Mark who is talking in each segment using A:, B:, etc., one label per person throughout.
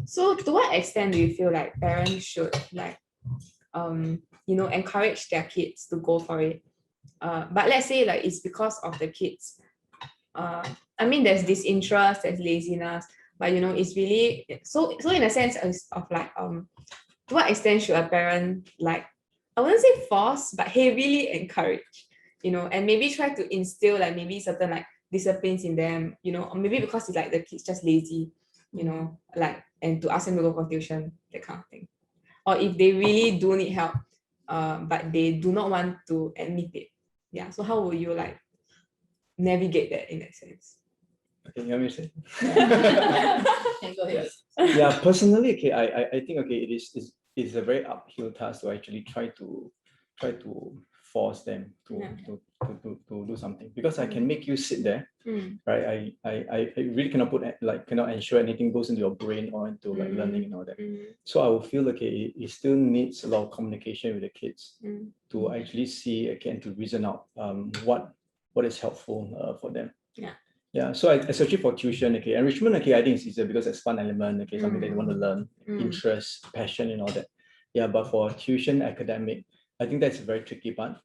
A: So to what extent do you feel like parents should encourage their kids to go for it? But let's say like it's because of the kids. I mean, there's disinterest, there's laziness, but it's really so in a sense of like to what extent should a parent, like, I wouldn't say force, but heavily encourage, and maybe try to instill like maybe certain like disciplines in them, or maybe because it's like the kids just lazy, like, and to ask them to go for tuition, that kind of thing. Or if they really do need help, but they do not want to admit it. Yeah. So how will you like navigate that in that sense?
B: Okay, you want me to say?
C: Can go ahead.
B: Yeah, personally, okay, I think okay, it's a very uphill task to actually try to force them to do something, because I can make you sit there, right? I really cannot ensure anything goes into your brain or into like learning and all that. So I will feel okay, it still needs a lot of communication with the kids to actually see, okay, and to reason out what is helpful for them. Yeah, so especially for tuition, okay, enrichment, okay, I think it's easier because it's fun element, okay, something that you want to learn, interest, passion, and all that. Yeah, but for tuition, academic, I think that's a very tricky part.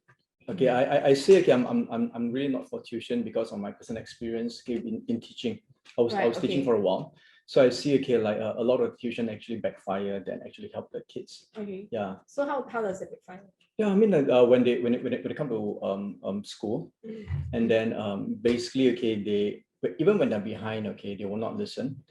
B: Okay, I say, okay, I'm really not for tuition because of my personal experience, okay, in teaching. I was teaching for a while, so I see, okay, like a lot of tuition actually backfire than actually help the kids.
A: Okay.
B: Yeah.
A: So how does it backfire?
B: Yeah, I mean, when they come to school, and then basically, okay, even when they're behind, okay, they will not listen,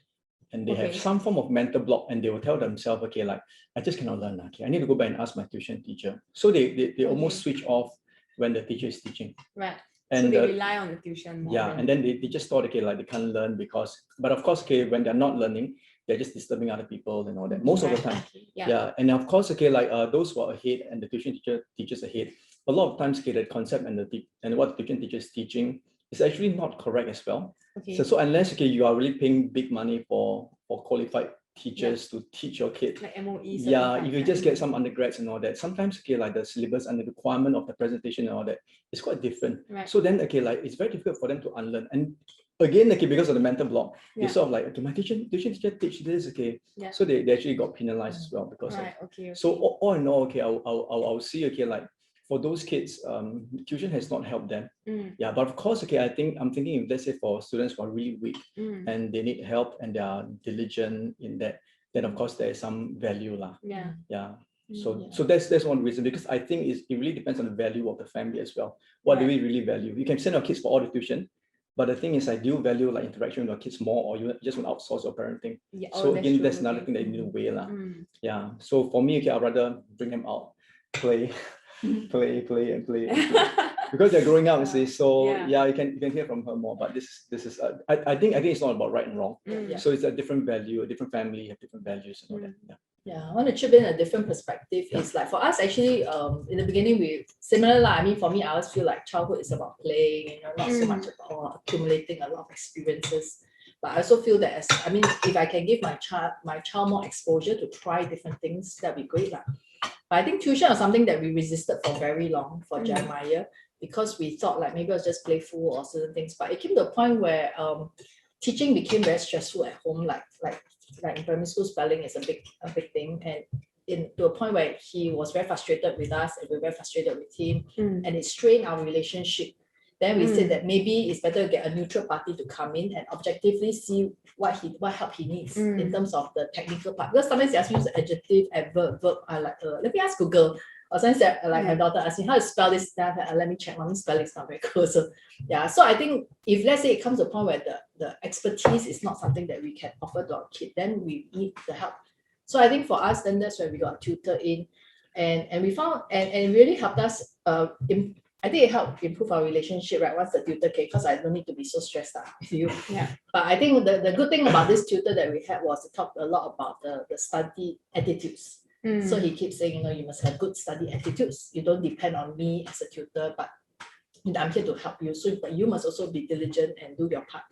B: and they have some form of mental block, and they will tell themselves, okay, like, I just cannot learn, okay, I need to go back and ask my tuition teacher. So they almost switch off when the teacher is teaching.
A: Right.
B: And
A: so they rely on the tuition more.
B: Yeah, and then they just thought, okay, like they can't learn but of course, okay, when they're not learning, they're just disturbing other people and all that most of the time. Yeah, and of course, okay, like those who are ahead and the tuition teachers ahead, a lot of times, okay, the concept and what the tuition teacher is teaching is actually not correct as well. Okay. So unless, okay, you are really paying big money for qualified teachers to teach your kid,
A: like MOE.
B: Yeah, if you just get some undergrads and all that, sometimes, okay, like the syllabus and the requirement of the presentation and all that is quite different. Right. So then, okay, like it's very difficult for them to unlearn. And again, okay, because of the mental block, they sort of like, okay, my tuition teacher teach this, okay. So they actually got penalized as well because of. So all in all, okay, I'll see, okay, like for those kids, tuition has not helped them. Yeah, but of course, okay, I'm thinking if let's say for students who are really weak and they need help and they are diligent in that, then of course there is some value lah. Yeah. So that's one reason, because I think it really depends on the value of the family as well. What do we really value? You can send your kids for all the tuition, but the thing is, I do value like interaction with your kids more, or you just want to outsource your parenting. So again, that's another thing that you need to weigh lah. Yeah. So for me, okay, I'd rather bring them out, play, play, and play. Because they're growing up, you see. So yeah, you can hear from her more. But this is I think it's not about right and wrong. So it's a different value, a different family have different values and all that.
C: Yeah, I want to chip in a different perspective. It's like for us actually, in the beginning we similar lah. I mean, for me, I always feel like childhood is about playing, not so much about accumulating a lot of experiences. But I also feel that if I can give my child more exposure to try different things, that'd be great lah. But I think tuition was something that we resisted for very long for Jeremiah, because we thought like maybe it was just playful or certain things. But it came to a point where teaching became very stressful at home, like in primary school, spelling is a big thing, and to a point where he was very frustrated with us and we were very frustrated with him, and it strained our relationship. Then we said that maybe it's better to get a neutral party to come in and objectively see what help he needs in terms of the technical part. Because sometimes they ask me to use adjective, adverb, verb. I like let me ask Google. Or sometimes like my daughter asks me how to spell this stuff. Let me check. Mommy's spelling is not very good. So yeah. So I think if let's say it comes to a point where the expertise is not something that we can offer to our kid, then we need the help. So I think for us, then that's where we got a tutor in, and we found and it really helped us. I think it helped improve our relationship, right? Once the tutor came, because I don't need to be so stressed out with you. Yeah. But I think the good thing about this tutor that we had was it talked a lot about the study attitudes. So he keeps saying, you must have good study attitudes. You don't depend on me as a tutor, but I'm here to help you. So, but you must also be diligent and do your part.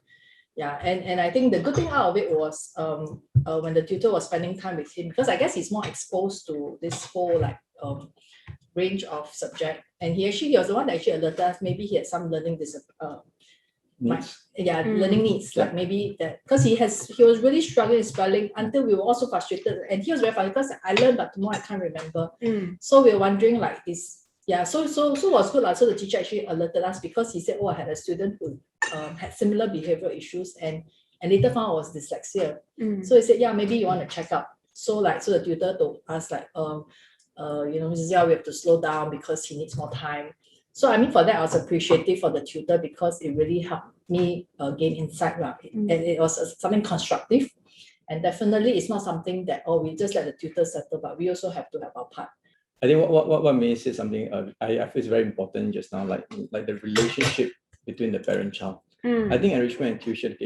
C: Yeah, and I think the good thing out of it was when the tutor was spending time with him, because I guess he's more exposed to this whole range of subject, and he was the one that actually alerted us maybe he had some learning
B: needs.
C: Learning needs, like maybe that, because he was really struggling with spelling until we were also frustrated, and he was very funny because I learned but tomorrow I can't remember. So we were wondering like so was good. So the teacher actually alerted us because he said, oh, I had a student who had similar behavioral issues and later found out was dyslexia. So he said, yeah, maybe you want to check up. So the tutor told us like, Mrs. Yao, we have to slow down because he needs more time. So I mean, for that, I was appreciative for the tutor because it really helped me gain insight. And it was something constructive. And definitely it's not something that, we just let the tutor settle, but we also have to have our part.
B: I think what May said something I feel is very important just now, like the relationship between the parent-child. I think enrichment and tuition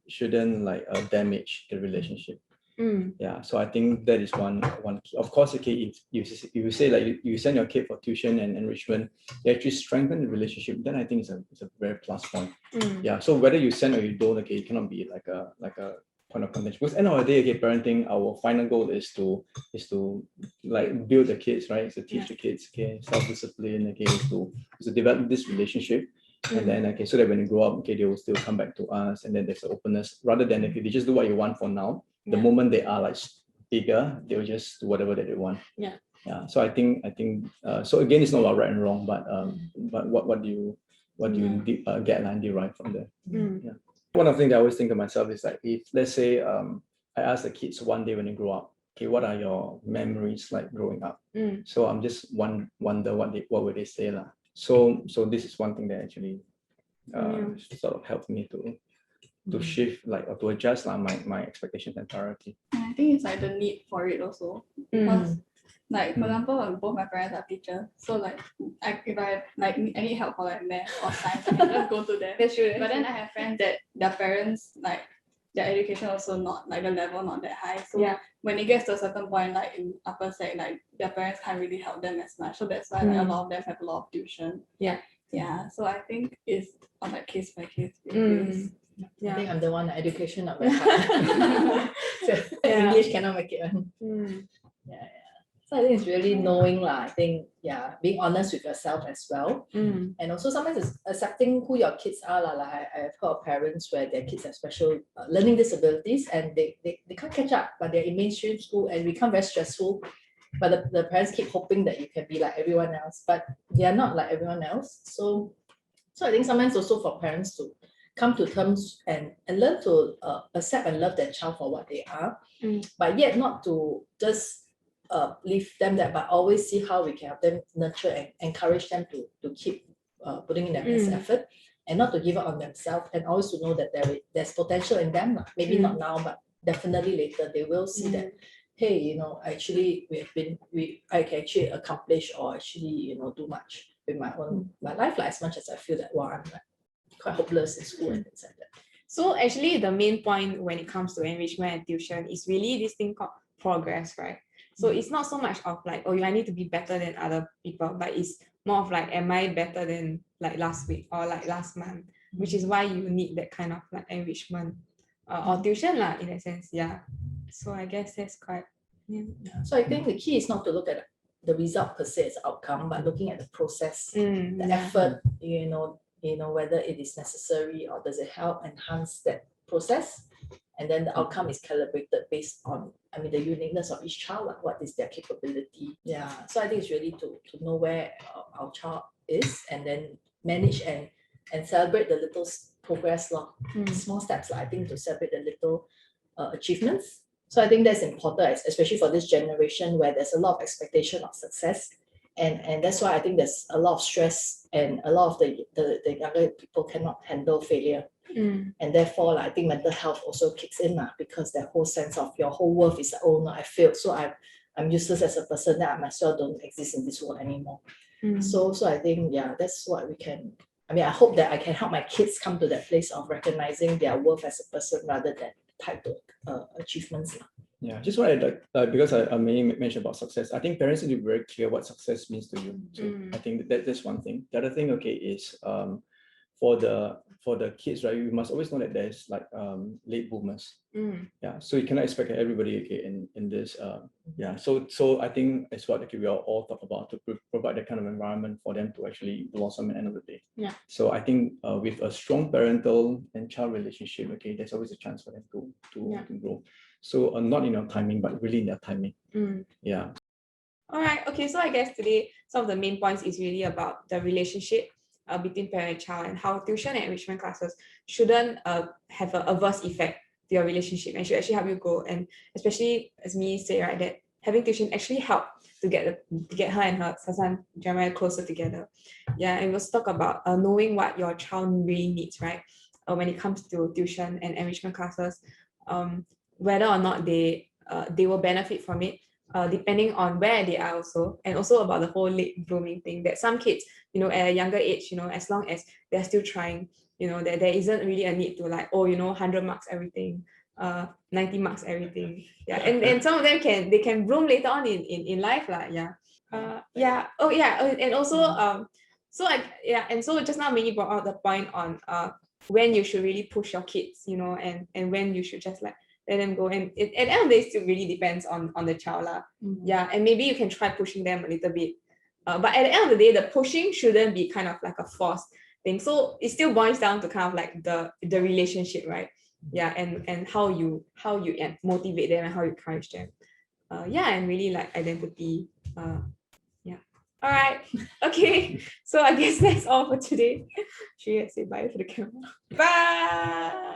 B: shouldn't like damage the relationship. Yeah, so I think that is one key. Of course, okay, if you say like you send your kid for tuition and enrichment, you actually strengthen the relationship, then I think it's a very plus point. Yeah, so whether you send or you don't, okay, it cannot be like a point of contention. Because end of the day, okay, parenting, our final goal is to like build the kids, right? To teach the kids, okay, self-discipline, okay, to develop this relationship. And then okay, so that when you grow up, okay, they will still come back to us, and then there's an openness rather than if they just do what you want for now. The moment they are like bigger, they'll just do whatever that they want. Yeah. So I think so again, it's not about right and wrong, but what do you get and derive from there? Yeah. One of the things I always think of myself is like, if let's say I ask the kids one day when you grow up, okay, what are your memories like growing up? So I'm just wonder what would they say lah. So this is one thing that actually sort of helped me to shift or to adjust my expectations and priority.
D: I think it's like the need for it also, because for example, both my parents are teachers, so if I need help for math or science, I can just go to them.
A: That's true.
D: But then I have friends that their parents their education also not the level not that high, so when it gets to a certain point in upper sec, their parents can't really help them as much, so that's why a lot of them have a lot of tuition. So I think it's on case by case basis.
C: I think I'm the one education not very hard. So English cannot make it. So I think it's really knowing I think being honest with yourself as well. And also sometimes it's accepting who your kids are I have heard of parents where their kids have special learning disabilities and they can't catch up, but they're in mainstream school and become very stressful. But the parents keep hoping that you can be like everyone else, but they are not like everyone else. So I think sometimes also for parents to come to terms and learn to accept and love their child for what they are, but yet not to just leave them there, but always see how we can help them nurture and encourage them to keep putting in their best effort and not to give up on themselves, and always to know that there's potential in them. Maybe not now, but definitely later they will see that, hey, actually I can actually accomplish or actually do much with my life, as much as I feel that I'm quite hopeless in school and things like that.
A: So actually the main point when it comes to enrichment and tuition is really this thing called progress, right? So it's not so much of I need to be better than other people, but it's more of am I better than last week or last month, which is why you need that kind of enrichment or tuition in a sense. So I guess that's quite
C: So I think the key is not to look at the result per se as outcome, but looking at the process, the effort, whether it is necessary or does it help enhance that process. And then the outcome is calibrated based on, the uniqueness of each child, what is their capability. So I think it's really to know where our child is and then manage and celebrate the little progress, small steps, I think, to celebrate the little achievements. So I think that's important, especially for this generation where there's a lot of expectation of success. And that's why I think there's a lot of stress and a lot of the younger people cannot handle failure. And therefore, I think mental health also kicks in because that whole sense of your whole worth is oh no, I failed, so I'm useless as a person, that I myself don't exist in this world anymore. So I think that's what we can. I hope that I can help my kids come to that place of recognizing their worth as a person rather than tied to achievements.
B: Just what because I mainly mentioned about success. I think parents need to be very clear what success means to you. So I think that's one thing. The other thing, is for the kids, right, you must always know that there's like late boomers. Yeah, so you cannot expect everybody in this. Yeah, so I think it's what we are all talk about, to provide that kind of environment for them to actually blossom at the end of the day.
A: Yeah.
B: So I think with a strong parental and child relationship, there's always a chance for them to grow. So not in your timing, but really in their timing. Yeah.
A: All right. Okay. So I guess today some of the main points is really about the relationship between parent and child, and how tuition and enrichment classes shouldn't have an adverse effect to your relationship and should actually help you grow. And especially as me say, right, that having tuition actually helped to get her and her son Jeremiah closer together. Yeah, and we'll talk about knowing what your child really needs, right? When it comes to tuition and enrichment classes, whether or not they will benefit from it. Depending on where they are also, and also about the whole late blooming thing, that some kids, at a younger age, as long as they're still trying, that there isn't really a need to like, 100 marks everything, 90 marks everything. Yeah, and some of them can bloom later on in life, like, yeah. And also and so just now Minnie brought out the point on when you should really push your kids, and when you should just like let them go, and at the end of the day, it still really depends on the child lah. Yeah, and maybe you can try pushing them a little bit, but at the end of the day, the pushing shouldn't be kind of like a forced thing. So it still boils down to kind of like the relationship, right? Yeah, and how you motivate them and how you encourage them. And really like identity. Yeah. All right. Okay. So I guess that's all for today. Should we say bye for the camera? Bye.